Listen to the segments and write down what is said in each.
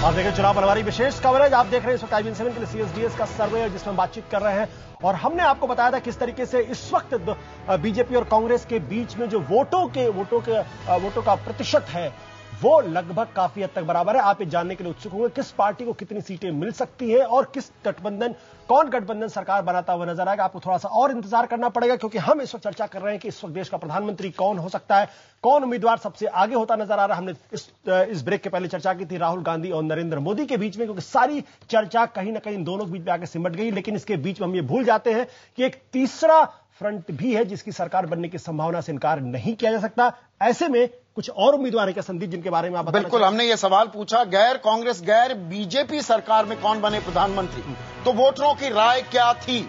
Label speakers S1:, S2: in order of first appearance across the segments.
S1: आप देख रहे हैं चुनाव बनवारी विशेष कवरेज। आप देख रहे हैं इस वक्त IBN7 के लिए CSDS का सर्वे जिसमें बातचीत कर रहे हैं और हमने आपको बताया था किस तरीके से इस वक्त बीजेपी और कांग्रेस के बीच में जो वोटों का प्रतिशत है वो लगभग काफी हद तक बराबर है। आप ये जानने के लिए उत्सुक होंगे किस पार्टी को कितनी सीटें मिल सकती है और कौन गठबंधन सरकार बनाता हुआ नजर आएगा। आपको थोड़ा सा और इंतजार करना पड़ेगा क्योंकि हम इस वक्त चर्चा कर रहे हैं कि इस वक्त देश का प्रधानमंत्री कौन हो सकता है, कौन उम्मीदवार सबसे आगे होता नजर आ रहा है। हमने इस ब्रेक के पहले चर्चा की थी राहुल गांधी और नरेंद्र मोदी के बीच में, क्योंकि सारी चर्चा कहीं ना कहीं इन दोनों के बीच में आके सिमट गई। लेकिन इसके बीच में हम ये भूल जाते हैं कि एक तीसरा फ्रंट भी है जिसकी सरकार बनने की संभावना से इनकार नहीं किया जा सकता। ऐसे में कुछ और उम्मीदवार है क्या संदीप जिनके बारे में आप बताना
S2: बिल्कुल, हमने ये सवाल पूछा गैर कांग्रेस गैर बीजेपी सरकार में कौन बने प्रधानमंत्री, तो वोटरों की राय क्या थी।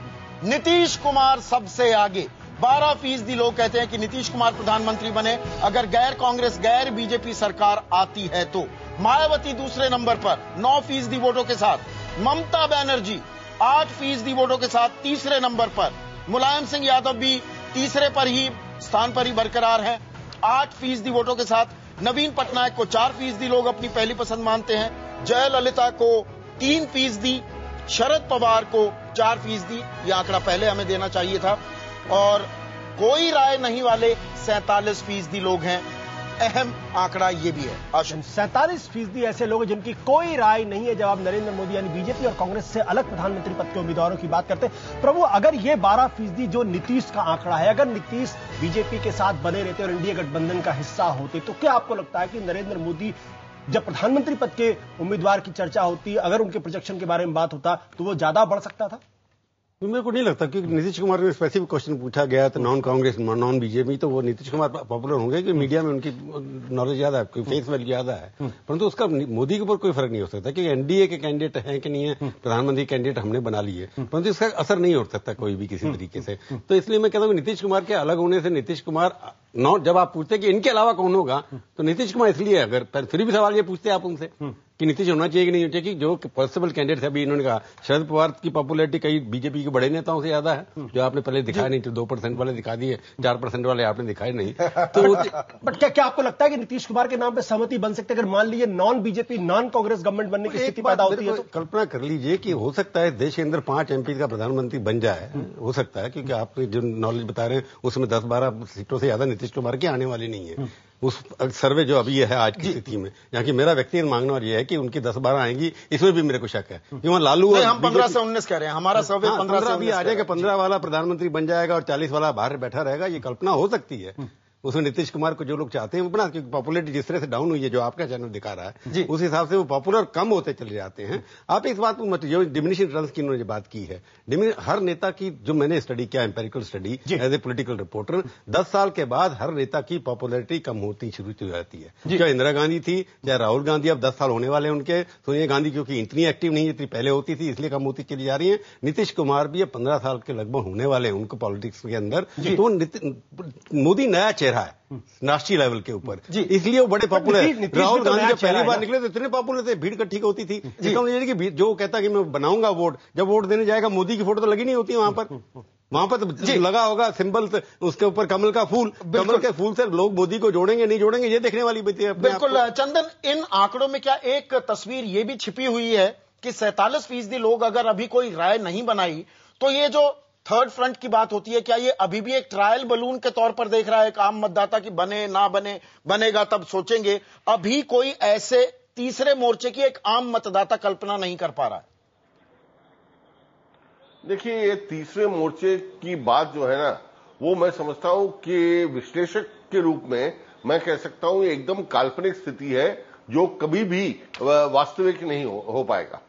S2: नीतीश कुमार सबसे आगे, 12% लोग कहते हैं कि नीतीश कुमार प्रधानमंत्री बने अगर गैर कांग्रेस गैर बीजेपी सरकार आती है तो। मायावती दूसरे नंबर पर 9% वोटों के साथ। ममता बनर्जी 8% वोटों के साथ तीसरे नंबर पर। मुलायम सिंह यादव भी तीसरे पर ही स्थान पर ही बरकरार हैं 8% वोटों के साथ। नवीन पटनायक को 4% लोग अपनी पहली पसंद मानते हैं। जयललिता को 3%, शरद पवार को 4%। यह आंकड़ा पहले हमें देना चाहिए था। और कोई राय नहीं वाले 47% लोग हैं। अहम आंकड़ा यह भी है।
S1: 47% ऐसे लोग जिनकी कोई राय नहीं है। जब आप नरेंद्र मोदी यानी बीजेपी और कांग्रेस से अलग प्रधानमंत्री पद के उम्मीदवारों की बात करते हैं, प्रभु अगर ये 12% जो नीतीश का आंकड़ा है, अगर नीतीश बीजेपी के साथ बने रहते और इंडिया गठबंधन का हिस्सा होते, तो क्या आपको लगता है कि नरेंद्र मोदी जब प्रधानमंत्री पद के उम्मीदवार की चर्चा होती, अगर उनके प्रोजेक्शन के बारे में बात होता तो वो ज्यादा बढ़ सकता था?
S3: तो मेरे को नहीं लगता, क्योंकि नीतीश कुमार ने स्पेसिफिक क्वेश्चन पूछा गया तो नॉन कांग्रेस नॉन बीजेपी, तो वो नीतीश कुमार पॉपुलर होंगे कि मीडिया में उनकी नॉलेज ज्यादा है, फेस वैल्यू ज्यादा है। परंतु उसका मोदी के ऊपर कोई फर्क नहीं हो सकता क्योंकि एनडीए के कैंडिडेट हैं कि नहीं है, प्रधानमंत्री कैंडिडेट हमने बना लिए, परंतु इसका असर नहीं हो सकता कोई भी किसी तरीके से। तो इसलिए मैं कहता हूँ नीतीश कुमार के अलग होने से नीतीश कुमार जब आप पूछते कि इनके अलावा कौन होगा तो नीतीश कुमार इसलिए, अगर फिर भी सवाल ये पूछते आप उनसे कि नीतीश होना चाहिए कि नहीं होना चाहिए, जो पॉसिबल कैंडिडेट है। अभी इन्होंने कहा शरद पवार की पॉपुलैरिटी कई बीजेपी के बड़े नेताओं से ज्यादा है, जो आपने पहले दिखाया नहीं, तो 2% वाले दिखा दिए, 4% वाले आपने दिखाए नहीं। तो
S1: बट क्या आपको लगता है कि नीतीश कुमार के नाम पे सहमति बन सकती है अगर मान लीजिए non BJP non Congress government बनने की स्थिति पैदा होती है? तो
S3: कल्पना कर लीजिए कि हो सकता है देश के अंदर 5 MP का प्रधानमंत्री बन जाए, हो सकता है, क्योंकि आप जो नॉलेज बता रहे हैं उसमें 10-12 सीटों से ज्यादा नीतीश कुमार की आने वाली नहीं है। उस सर्वे जो अभी है आज की स्थिति में, यहाँ की मेरा व्यक्तिगत मांगना और यह है कि उनकी 10-12 आएंगी, इसमें भी मेरे को शक है कि वहाँ लालू
S2: हम 15 से 19 कह रहे हैं, हमारा सर्वे 15 से 19
S3: भी आ जाएगा, 15 वाला प्रधानमंत्री बन जाएगा और 40 वाला बाहर बैठा रहेगा, ये कल्पना हो सकती है। उसमें नीतीश कुमार को जो लोग चाहते हैं वो बना, क्योंकि पॉपुलैरिटी जिस तरह से डाउन हुई है, जो आपका चैनल दिखा रहा है उस हिसाब से वो पॉपुलर कम होते चले जाते हैं। आप इस बात को जो डिमिनिशिंग रिटर्न्स की उन्होंने बात की है, हर नेता की जो मैंने स्टडी किया, empirical study as a political reporter, 10 साल के बाद हर नेता की पॉपुलैरिटी कम होती शुरू हो जाती है। चाहे इंदिरा गांधी थी, चाहे राहुल गांधी, अब 10 साल होने वाले उनके। सोनिया गांधी क्योंकि इतनी एक्टिव नहीं जितनी पहले होती थी इसलिए कम होती चली जा रही है। नीतीश कुमार भी 15 साल के लगभग होने वाले हैं उनको पॉलिटिक्स के अंदर। तो मोदी नया चेहरा है राष्ट्रीय लेवल के ऊपर, इसलिए वो बड़े पॉपुलर है। राहुल गांधी जब पहली बार निकले तो इतने पॉपुलर थे, भीड़ इकट्ठी होती थी। कि जो कहता कि मैं बनाऊंगा वोट, जब वोट देने जाएगा मोदी की फोटो तो लगी नहीं होती वहां पर तो लगा होगा सिंबल, उसके ऊपर कमल का फूल, कमल के फूल से लोग मोदी को जोड़ेंगे नहीं जोड़ेंगे ये देखने वाली बात है।
S2: बिल्कुल चंदन, इन आंकड़ों में क्या एक तस्वीर ये भी छिपी हुई है कि 47% लोग अगर अभी कोई राय नहीं बनाई तो ये जो थर्ड फ्रंट की बात होती है, क्या ये अभी भी एक ट्रायल बलून के तौर पर देख रहा है एक आम मतदाता की बने ना बने, बनेगा तब सोचेंगे? अभी कोई ऐसे तीसरे मोर्चे की एक आम मतदाता कल्पना नहीं कर पा रहा है।
S4: देखिए, ये तीसरे मोर्चे की बात जो है ना, वो मैं समझता हूं कि विश्लेषक के रूप में मैं कह सकता हूं ये एकदम काल्पनिक स्थिति है जो कभी भी वास्तविक नहीं हो पाएगा।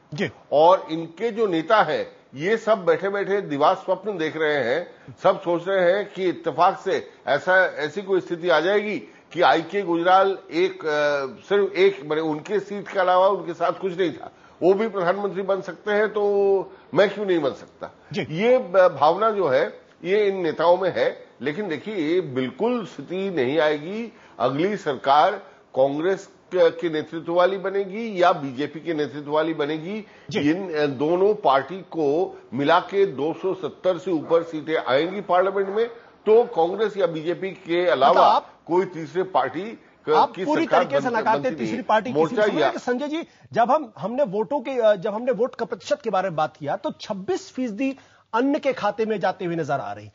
S4: और इनके जो नेता है ये सब बैठे बैठे दिवा स्वप्न देख रहे हैं। सब सोच रहे हैं कि इत्तेफाक से ऐसी कोई स्थिति आ जाएगी कि IK गुजराल सिर्फ एक उनके सीट के अलावा उनके साथ कुछ नहीं था, वो भी प्रधानमंत्री बन सकते हैं, तो मैं क्यों नहीं बन सकता। ये भावना जो है ये इन नेताओं में है। लेकिन देखिए, ये बिल्कुल स्थिति नहीं आएगी। अगली सरकार कांग्रेस के नेतृत्व वाली बनेगी या बीजेपी के नेतृत्व वाली बनेगी, इन दोनों पार्टी को मिला के 270 से ऊपर सीटें आएंगी पार्लियामेंट में, तो कांग्रेस या बीजेपी के अलावा कोई तीसरी पार्टी
S1: आप पूरी तरीके से नकारते तीसरी पार्टी की। संजय जी, जब हमने वोट का प्रतिशत के बारे में बात किया तो 26% अन्य के खाते में जाते हुए नजर आ रही,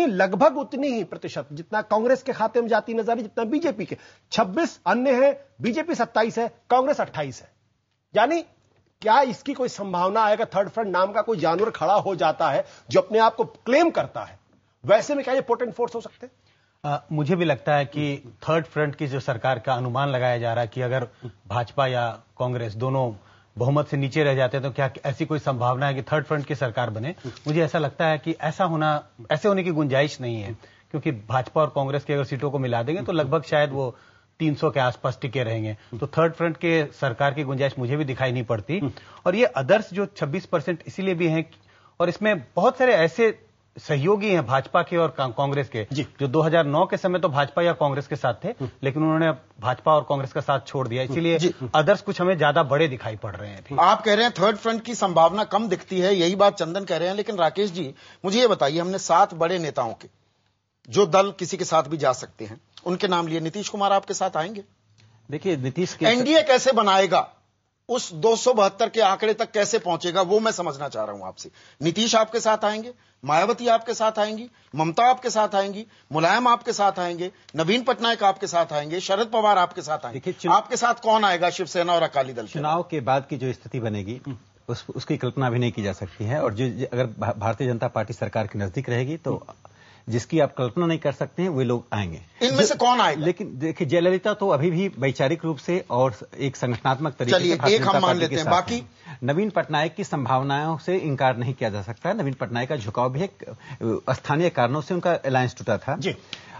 S1: लगभग उतनी ही प्रतिशत जितना कांग्रेस के खाते में जाती नजर आ रही जितना बीजेपी के। 26 अन्य है, बीजेपी 27 है, कांग्रेस 28 है। यानी क्या इसकी कोई संभावना है कि थर्ड फ्रंट नाम का कोई जानवर खड़ा हो जाता है जो अपने आप को क्लेम करता है? वैसे में क्या ये पोटेंट फोर्स हो सकते हैं?
S5: मुझे भी लगता है कि थर्ड फ्रंट की जो सरकार का अनुमान लगाया जा रहा है कि अगर भाजपा या कांग्रेस दोनों बहुमत से नीचे रह जाते हैं तो क्या ऐसी कोई संभावना है कि थर्ड फ्रंट की सरकार बने? मुझे ऐसा लगता है कि ऐसे होने की गुंजाइश नहीं है, क्योंकि भाजपा और कांग्रेस की अगर सीटों को मिला देंगे तो लगभग शायद वो 300 के आसपास टिके रहेंगे। तो थर्ड फ्रंट के सरकार की गुंजाइश मुझे भी दिखाई नहीं पड़ती। और ये अदर्स जो 26% इसीलिए भी हैं, और इसमें बहुत सारे ऐसे सहयोगी हैं भाजपा के और कांग्रेस के जो 2009 के समय तो भाजपा या कांग्रेस के साथ थे, लेकिन उन्होंने भाजपा और कांग्रेस का साथ छोड़ दिया, इसीलिए अदर्स कुछ हमें ज्यादा बड़े दिखाई पड़ रहे हैं।
S2: आप कह रहे हैं थर्ड फ्रंट की संभावना कम दिखती है, यही बात चंदन कह रहे हैं। लेकिन राकेश जी, मुझे ये बताइए, हमने 7 बड़े नेताओं के जो दल किसी के साथ भी जा सकते हैं उनके नाम लिए, नीतीश कुमार आपके साथ आएंगे?
S5: देखिए, नीतीश के
S2: एनडीए कैसे बनाएगा, उस 272 के आंकड़े तक कैसे पहुंचेगा, वो मैं समझना चाह रहा हूं आपसे। नीतीश आपके साथ आएंगे, मायावती आपके साथ आएंगी, ममता आपके साथ आएंगी, मुलायम आपके साथ आएंगे, नवीन पटनायक आपके साथ आएंगे, शरद पवार आपके साथ आएंगे। आपके साथ कौन आएगा शिवसेना और अकाली दल?
S5: चुनाव के बाद की जो स्थिति बनेगी उसकी कल्पना भी नहीं की जा सकती है। और जो अगर भारतीय जनता पार्टी सरकार के नजदीक रहेगी तो जिसकी आप कल्पना नहीं कर सकते हैं वे लोग आएंगे।
S2: इनमें से कौन आएगा?
S5: लेकिन देखिए, जयललिता तो अभी भी वैचारिक रूप से और एक संगठनात्मक तरीके
S2: से एक हम मान लेते हैं, बाकी
S5: नवीन पटनायक की संभावनाओं से इनकार नहीं किया जा सकता है। नवीन पटनायक का झुकाव भी एक स्थानीय कारणों से उनका अलायंस टूटा था जी।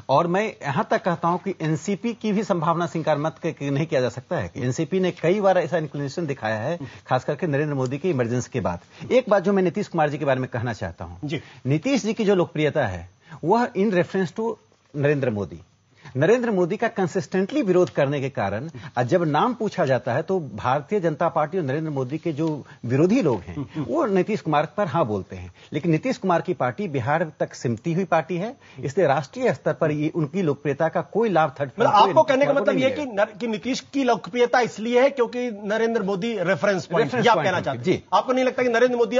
S5: और मैं यहां तक कहता हूं कि एनसीपी की भी संभावना से इनकार नहीं किया जा सकता है। एनसीपी ने कई बार ऐसा इंक्लिनेशन दिखाया है, खास करके नरेंद्र मोदी की इमरजेंसी के बाद। एक बात जो मैं नीतीश कुमार जी के बारे में कहना चाहता हूं, नीतीश जी की जो लोकप्रियता है वह in reference to Narendra Modi का कंसिस्टेंटली विरोध करने के कारण जब नाम पूछा जाता है तो भारतीय जनता पार्टी और नरेंद्र मोदी के जो विरोधी लोग हैं वो नीतीश कुमार पर हाँ बोलते हैं। लेकिन नीतीश कुमार की पार्टी बिहार तक सिमटी हुई पार्टी है, इसलिए राष्ट्रीय स्तर पर ये उनकी लोकप्रियता का कोई लाभ
S1: आपको कहने का मतलब ये कि नीतीश की लोकप्रियता इसलिए है क्योंकि नरेंद्र मोदी रेफरेंस पॉइंट, आप कहना चाहते हैं? आपको नहीं लगता कि नरेंद्र मोदी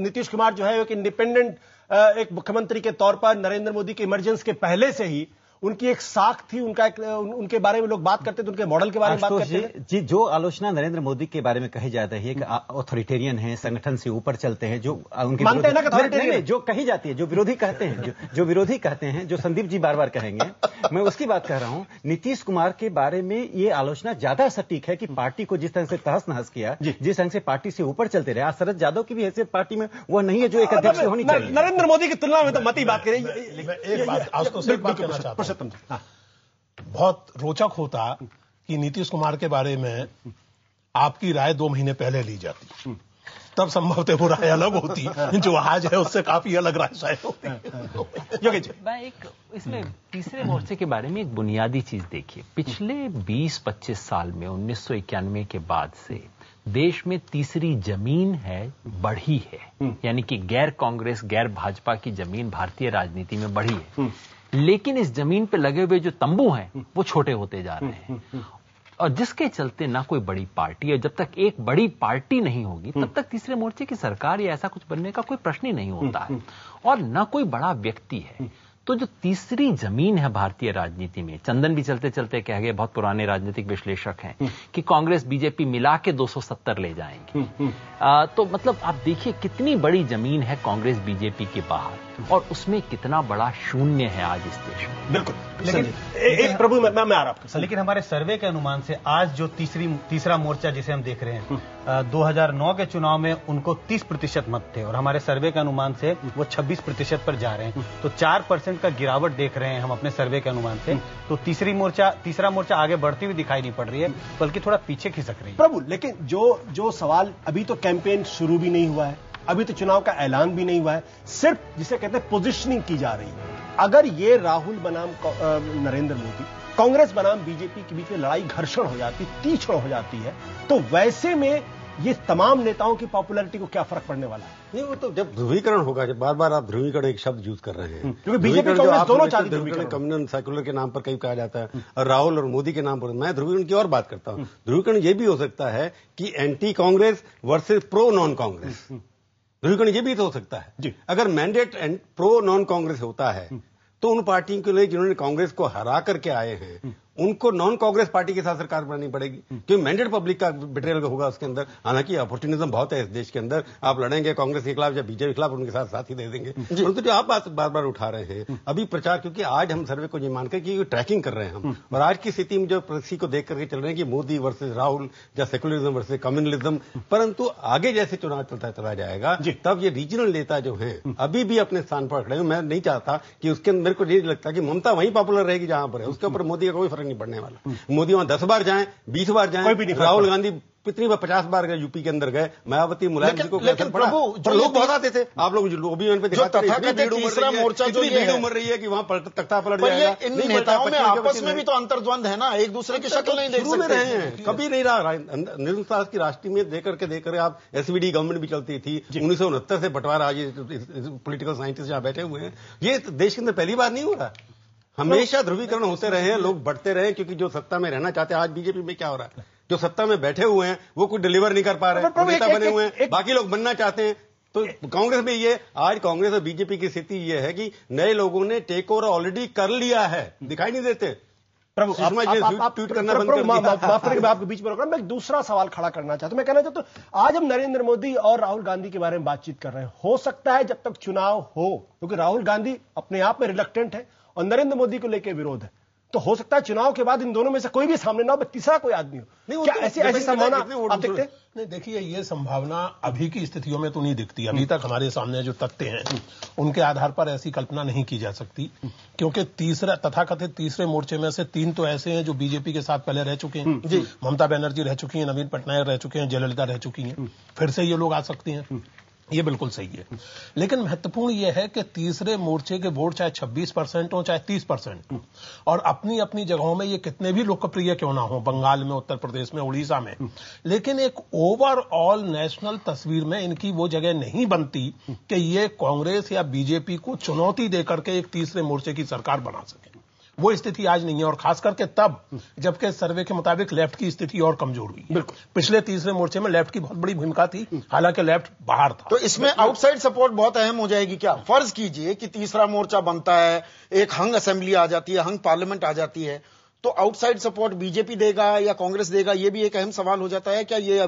S1: नीतीश कुमार जो है एक इंडिपेंडेंट एक मुख्यमंत्री के तौर पर नरेंद्र मोदी के इमरजेंसी के पहले से ही उनकी एक साख थी, उनके बारे में लोग बात करते थे, उनके मॉडल के बारे में बात करते थे?
S5: जी, जो आलोचना नरेंद्र मोदी के बारे में कही जाती है कि ऑथोरिटेरियन है, संगठन से ऊपर चलते हैं, जो उनके
S1: मानते हैं ना कि ऑथोरिटेरियन
S5: जो कही जाती है, जो विरोधी कहते हैं, जो संदीप जी बार बार कहेंगे, मैं उसकी बात कर रहा हूं। नीतीश कुमार के बारे में ये आलोचना ज्यादा सटीक है कि पार्टी को जिस तरह से तहस नहस किया, जिस तरह से पार्टी से ऊपर चलते रहे। शरद यादव की भी हैसियत पार्टी में वह नहीं है जो एक अध्यक्ष होनी चाहिए।
S1: नरेंद्र मोदी की तुलना में तो मत ही बात करें।
S6: एक बात कहना चाहता हूं, बहुत रोचक होता कि नीतीश कुमार के बारे में आपकी राय 2 महीने पहले ली जाती, तब संभवतः वो राय अलग होती, जो आज है उससे काफी अलग राय शायद होती।
S7: मैं इसमें तीसरे मोर्चे के बारे में एक बुनियादी चीज देखिए। पिछले 20-25 साल में 1991 के बाद से देश में तीसरी जमीन है बढ़ी है, यानी कि गैर कांग्रेस गैर भाजपा की जमीन भारतीय राजनीति में बढ़ी है। लेकिन इस जमीन पे लगे हुए जो तंबू हैं वो छोटे होते जा रहे हैं, और जिसके चलते ना कोई बड़ी पार्टी है। जब तक एक बड़ी पार्टी नहीं होगी तब तक तीसरे मोर्चे की सरकार या ऐसा कुछ बनने का कोई प्रश्न ही नहीं होता है, और ना कोई बड़ा व्यक्ति है। तो जो तीसरी जमीन है भारतीय राजनीति में, चंदन भी चलते चलते कह गए, बहुत पुराने राजनीतिक विश्लेषक हैं, कि कांग्रेस बीजेपी मिला के 270 ले जाएंगे। तो मतलब आप देखिए कितनी बड़ी जमीन है कांग्रेस बीजेपी के बाहर, और उसमें कितना बड़ा शून्य है आज इस देश में।
S1: बिल्कुल। लेकिन एक प्रभु मैं आ रहा हूं,
S5: लेकिन हमारे सर्वे के अनुमान से आज जो तीसरा मोर्चा जिसे हम देख रहे हैं, 2009 के चुनाव में उनको 30% मत थे, और हमारे सर्वे के अनुमान से वो 26% पर जा रहे हैं। तो 4% का गिरावट देख रहे हैं हम अपने सर्वे के अनुमान से। तो तीसरा मोर्चा आगे बढ़ती हुई दिखाई नहीं पड़ रही है, बल्कि थोड़ा पीछे खिसक रही है।
S1: प्रभु, लेकिन जो सवाल, अभी तो कैंपेन शुरू भी नहीं हुआ है, अभी तो चुनाव का ऐलान भी नहीं हुआ है, सिर्फ जिसे कहते हैं पोजिशनिंग की जा रही है। अगर ये राहुल बनाम नरेंद्र मोदी, कांग्रेस बनाम बीजेपी के बीच में लड़ाई घर्षण हो जाती, तीक्ष्ण हो जाती है, तो वैसे में ये तमाम नेताओं की पॉपुलैरिटी को क्या फर्क पड़ने वाला है?
S3: नहीं, वो तो जब ध्रुवीकरण होगा, जब बार बार आप ध्रुवीकरण एक शब्द यूज कर रहे हैं,
S1: क्योंकि बीजेपी कांग्रेस दोनों चाहती है
S3: ध्रुवीकरण, कम्युनल सेकुलर के नाम पर कई कहा जाता है और राहुल और मोदी के नाम पर। मैं ध्रुवीकरण की और बात करता हूं। ध्रुवीकरण ये भी हो सकता है कि anti Congress versus pro non Congress, ध्रुवीकरण ये भी तो हो सकता है। अगर मैंडेट प्रो नॉन कांग्रेस होता है तो उन पार्टियों के लिए जिन्होंने कांग्रेस को हरा करके आए हैं उनको नॉन कांग्रेस पार्टी के साथ सरकार बनानी पड़ेगी, क्योंकि मैंडेट पब्लिक का बिट्रेयल होगा उसके अंदर। हालांकि अपॉर्चुनिज्म बहुत है इस देश के अंदर, आप लड़ेंगे कांग्रेस के खिलाफ या बीजेपी के खिलाफ, उनके साथ साथ ही दे देंगे। परंतु जो आप बात बार बार उठा रहे हैं अभी प्रचार, क्योंकि आज हम सर्वे को ये मानकर कि ट्रैकिंग कर रहे हैं हम, और आज की स्थिति में जो कृषि को देख करके चल रहे हैं कि मोदी वर्सेज राहुल या सेकुलरिज्म वर्सेज कम्युनलिज्म, परंतु आगे जैसे चुनाव चलता चला जाएगा तब ये रीजनल नेता जो है अभी भी अपने स्थान पर खड़े हैं। मैं नहीं चाहता कि उसके अंदर, मेरे को ये लगता कि ममता वहीं पॉपुलर रहेगी जहां पर है, उसके ऊपर मोदी का कोई फर्क नहीं पड़ने वाला। मोदी वहां 10 बार जाएं, 20 बार जाएं, राहुल गांधी कितनी बार 50 बार गए, यूपी के अंदर गए, मायावती मुलायम जी को
S2: लेकिन प्रभु
S3: जो लोग बहुत आते थे, आप लोग लोग पे दिखाते
S2: तीसरा मोर्चा जो
S3: भीड़ उमड़ रही है कि वहां तख्ता पलट जाएगा।
S2: इन नेताओं में आपस में भी तो अंतर्द्वंद है ना, एक दूसरे की शक्ल नहीं देख सकते
S3: हैं, कभी नहीं रहा। निर्मला की राष्ट्रीय में देकर आप एसवीडी गवर्नमेंट भी चलती थी 1969 से बंटवारा। आज पॉलिटिकल साइंटिस्ट यहाँ बैठे हुए हैं, ये देश के अंदर पहली बार नहीं हो रहा। हमेशा ध्रुवीकरण होते रहे हैं, लोग बढ़ते रहे, क्योंकि जो सत्ता में रहना चाहते हैं, आज बीजेपी में क्या हो रहा है, जो सत्ता में बैठे हुए हैं वो कुछ डिलीवर नहीं कर पा रहे हैं, नेता बने हुए हैं, बाकी लोग बनना चाहते हैं। तो कांग्रेस में ये आज कांग्रेस और बीजेपी की स्थिति ये है कि नए लोगों ने टेक ओवर ऑलरेडी कर लिया है, दिखाई नहीं देते।
S1: प्रभु ट्वीट करना बंद कर दिया। माफ करेंगे, मैं आपके बीच में रोक रहा हूं। मैं एक दूसरा सवाल खड़ा करना चाहता हूं। मैं कहना चाहता हूं, आज हम नरेंद्र मोदी और राहुल गांधी के बारे में बातचीत कर रहे हैं। हो सकता है जब तक चुनाव हो, क्योंकि राहुल गांधी अपने आप में रिलक्टेंट है और नरेंद्र मोदी को लेकर विरोध है, तो हो सकता है चुनाव के बाद इन दोनों में से कोई भी सामने ना हो, तीसरा कोई आदमी हो। नहीं, क्या ऐसी संभावना आप देखते हैं?
S6: नहीं, देखिए, ये संभावना अभी की स्थितियों में तो नहीं दिखती। अभी तक हमारे सामने जो तथ्य हैं उनके आधार पर ऐसी कल्पना नहीं की जा सकती, क्योंकि तथाकथित तीसरे मोर्चे में से 3 तो ऐसे हैं जो बीजेपी के साथ पहले रह चुके हैं। ममता बनर्जी रह चुकी हैं, नवीन पटनायक रह चुके हैं, जयललिता रह चुकी हैं, फिर से ये लोग आ सकती हैं। ये बिल्कुल सही है, लेकिन महत्वपूर्ण यह है कि तीसरे मोर्चे के वोट चाहे 26% हो चाहे 30%, और अपनी अपनी जगहों में ये कितने भी लोकप्रिय क्यों ना हो, बंगाल में, उत्तर प्रदेश में, उड़ीसा में, लेकिन एक ओवरऑल नेशनल तस्वीर में इनकी वो जगह नहीं बनती कि ये कांग्रेस या बीजेपी को चुनौती देकर के एक तीसरे मोर्चे की सरकार बना सके। वो स्थिति आज नहीं है, और खास करके तब जबकि सर्वे के मुताबिक लेफ्ट की स्थिति और कमजोर हुई। बिल्कुल, पिछले तीसरे मोर्चे में लेफ्ट की बहुत बड़ी भूमिका थी, हालांकि लेफ्ट बाहर था।
S2: तो इसमें आउटसाइड सपोर्ट बहुत अहम हो जाएगी क्या? फर्ज कीजिए कि तीसरा मोर्चा बनता है, एक हंग असेंबली आ जाती है, हंग पार्लियामेंट आ जाती है, तो आउटसाइड सपोर्ट बीजेपी देगा या कांग्रेस देगा, ये भी एक अहम सवाल हो जाता है क्या? ये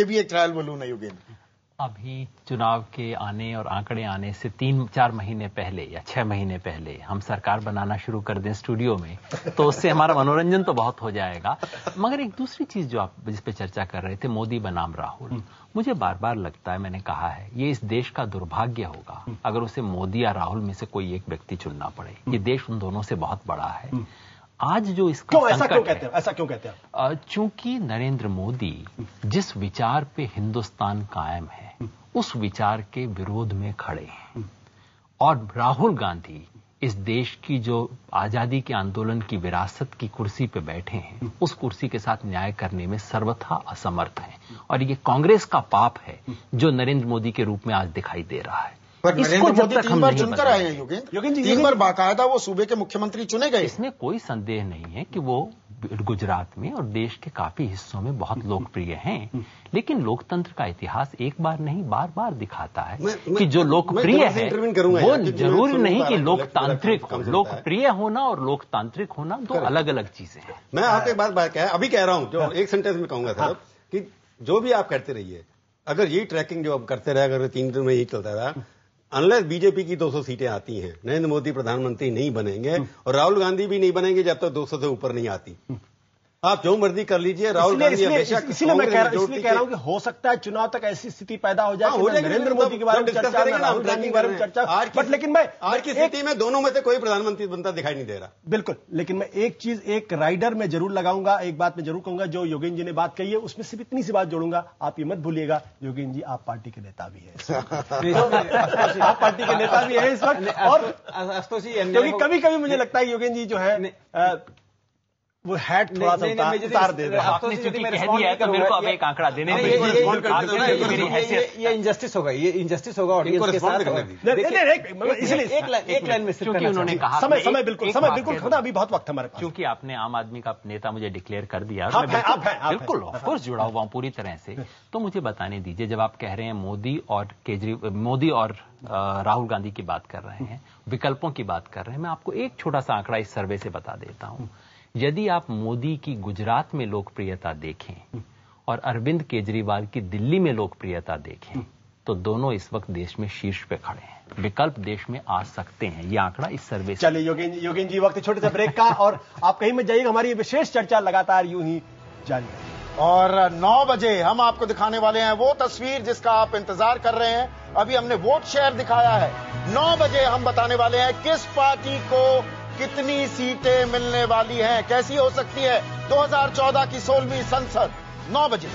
S2: भी एक ट्रायल बलून है योगेंद्र?
S7: अभी चुनाव के आने और आंकड़े आने से 3-4 महीने पहले या 6 महीने पहले हम सरकार बनाना शुरू कर दें स्टूडियो में, तो उससे हमारा मनोरंजन तो बहुत हो जाएगा। मगर एक दूसरी चीज जो आप जिस पे चर्चा कर रहे थे, मोदी बनाम राहुल, मुझे बार बार लगता है, मैंने कहा है, ये इस देश का दुर्भाग्य होगा अगर उसे मोदी या राहुल में से कोई एक व्यक्ति चुनना पड़े। ये देश उन दोनों से बहुत बड़ा है। आज जो इसका
S1: ऐसा क्यों कहते हैं?
S7: चूंकि नरेंद्र मोदी जिस विचार पे हिंदुस्तान कायम है उस विचार के विरोध में खड़े हैं, और राहुल गांधी इस देश की जो आजादी के आंदोलन की विरासत की कुर्सी पे बैठे हैं, उस कुर्सी के साथ न्याय करने में सर्वथा असमर्थ हैं। और ये कांग्रेस का पाप है जो नरेंद्र मोदी के रूप में आज दिखाई दे रहा है।
S2: पर नरेंद्र मोदी 3 बार चुनकर आए हैं योगेंद्र, 3 बार बाकायदा वो सूबे के मुख्यमंत्री चुने गए।
S7: इसमें कोई संदेह नहीं है कि वो गुजरात में और देश के काफी हिस्सों में बहुत लोकप्रिय हैं, लेकिन लोकतंत्र का इतिहास एक बार नहीं बार बार दिखाता है कि जो लोकप्रिय है वो जरूरी नहीं कि लोकतांत्रिक हो। लोकप्रिय होना और लोकतांत्रिक होना दो अलग अलग चीजें हैं।
S3: मैं आपको एक बात अभी कह रहा हूं, जो एक सेंटेंस में कहूंगा साहब, कि जो भी आप करते रहिए, अगर यही ट्रैकिंग जो आप करते रहे, अगर 3 दिन में यही चलता रहा, अनलेस बीजेपी की 200 सीटें आती हैं, नरेंद्र मोदी प्रधानमंत्री नहीं बनेंगे और राहुल गांधी भी नहीं बनेंगे जब तक 200 से ऊपर नहीं आती। आप जो मर्जी कर लीजिए, राहुल गांधी हमेशा,
S1: इसलिए मैं कह रहा हूं कि हो सकता है चुनाव तक ऐसी स्थिति पैदा हो जाए कि नरेंद्र मोदी के बारे में चर्चा, राहुल गांधी के बारे में चर्चा, बट लेकिन मैं
S3: आज की स्थिति में दोनों में से कोई प्रधानमंत्री बनता दिखाई नहीं दे रहा।
S1: बिल्कुल, लेकिन मैं एक राइडर में जरूर लगाऊंगा, एक बात मैं जरूर कहूंगा, जो योगेंद्र जी ने बात कही है उसमें सिर्फ इतनी सी बात जोड़ूंगा। आप ये मत भूलिएगा योगेंद्र जी, आप पार्टी के नेता भी हैं, आप पार्टी के नेता भी हैं इस वक्त। और क्योंकि कभी कभी मुझे लगता है योगेंद्र जी जो है वो हैट थोड़ा सा उतार दे रहे हैं।
S7: आपने चूंकि कह दिया है तो मेरे को अब एक आंकड़ा देने
S5: ये इंजस्टिस होगा, ये इंजस्टिस होगा ऑडियंस के साथ।
S1: इसलिए
S5: एक लाइन में
S7: क्योंकि उन्होंने कहा
S1: समय बिल्कुल खत्म, अभी बहुत वक्त हमारे पास।
S7: क्योंकि आपने आम आदमी का नेता मुझे डिक्लेयर कर दिया,
S1: आप हैं।
S7: बिल्कुल ऑफकोर्स जुड़ा हुआ हूं पूरी तरह से। तो मुझे बताने दीजिए, जब आप कह रहे हैं मोदी और राहुल गांधी की बात कर रहे हैं, विकल्पों की बात कर रहे हैं, मैं आपको एक छोटा सा आंकड़ा इस सर्वे से बता देता हूं। यदि आप मोदी की गुजरात में लोकप्रियता देखें और अरविंद केजरीवाल की दिल्ली में लोकप्रियता देखें, तो दोनों इस वक्त देश में शीर्ष पे खड़े हैं। विकल्प देश में आ सकते हैं, ये आंकड़ा इस सर्वे से।
S1: चलिए योगेन जी, वक्त छोटे से ब्रेक का, और आप कहीं मत जाइएगा, हमारी विशेष चर्चा लगातार यूं ही जारी रहेगी।
S2: और 9 बजे हम आपको दिखाने वाले हैं वो तस्वीर जिसका आप इंतजार कर रहे हैं। अभी हमने वोट शेयर दिखाया है, 9 बजे हम बताने वाले हैं किस पार्टी को कितनी सीटें मिलने वाली हैं, कैसी हो सकती है 2014 की 16वीं संसद। 9 बजे।